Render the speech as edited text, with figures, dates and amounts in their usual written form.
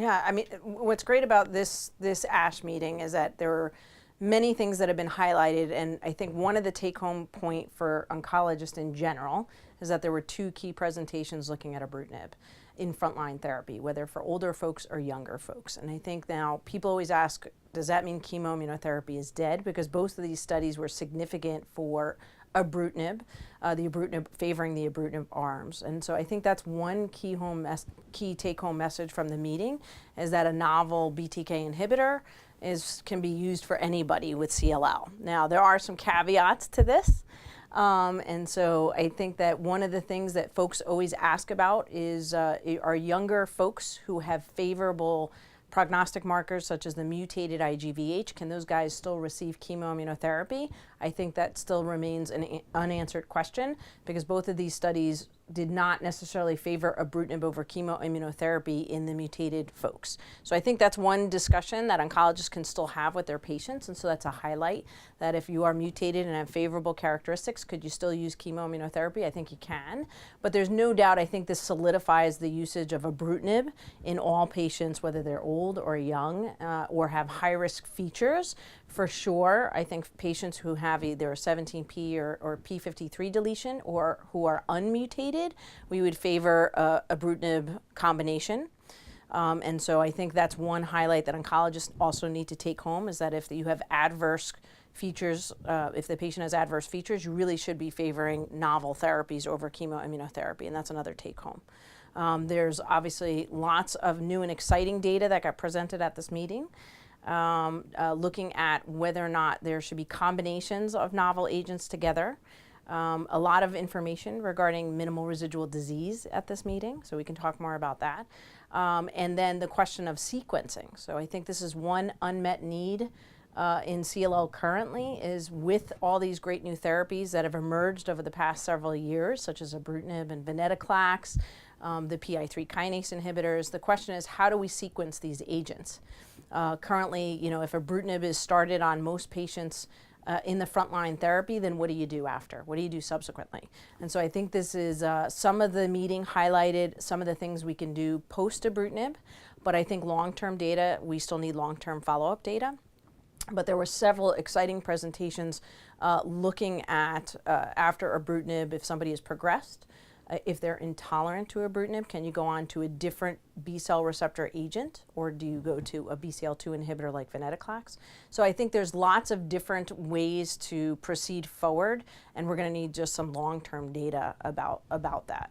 Yeah, I mean, what's great about this ASH meeting is that there are many things that have been highlighted, and I think one of the take-home point for oncologists in general is that there were two key presentations looking at ibrutinib in frontline therapy, whether for older folks or younger folks. And I think now people always ask, does that mean chemoimmunotherapy is dead? Because both of these studies were significant for ibrutinib, favoring the ibrutinib arms. And so I think that's one key take-home message from the meeting, is that a novel BTK inhibitor can be used for anybody with CLL. Now, there are some caveats to this. And so I think that one of the things that folks always ask about is are younger folks who have favorable prognostic markers such as the mutated IGVH, can those guys still receive chemoimmunotherapy? I think that still remains an unanswered question, because both of these studies did not necessarily favor ibrutinib over chemoimmunotherapy in the mutated folks. So I think that's one discussion that oncologists can still have with their patients, and so that's a highlight, that if you are mutated and have favorable characteristics, could you still use chemoimmunotherapy? I think you can, but there's no doubt, I think this solidifies the usage of ibrutinib in all patients, whether they're old or young, or have high-risk features. For sure, I think patients who have either a 17p or p53 deletion or who are unmutated, we would favor ibrutinib combination. And so I think that's one highlight that oncologists also need to take home, is that if you have adverse features, if the patient has adverse features, you really should be favoring novel therapies over chemoimmunotherapy, and that's another take home. There's obviously lots of new and exciting data that got presented at this meeting. Looking at whether or not there should be combinations of novel agents together. A lot of information regarding minimal residual disease at this meeting, so we can talk more about that. And then the question of sequencing. So I think this is one unmet need in CLL currently, is with all these great new therapies that have emerged over the past several years, such as ibrutinib and venetoclax, the PI3 kinase inhibitors. The question is, how do we sequence these agents? Currently, if ibrutinib is started on most patients in the frontline therapy, then what do you do after? What do you do subsequently? And so I think this is some of the meeting highlighted some of the things we can do post-ibrutinib, but I think long-term data, we still need long-term follow-up data. But there were several exciting presentations looking at after ibrutinib, if somebody has progressed, if they're intolerant to ibrutinib, can you go on to a different B-cell receptor agent, or do you go to a BCL2 inhibitor like venetoclax? So I think there's lots of different ways to proceed forward, and we're going to need just some long-term data about that.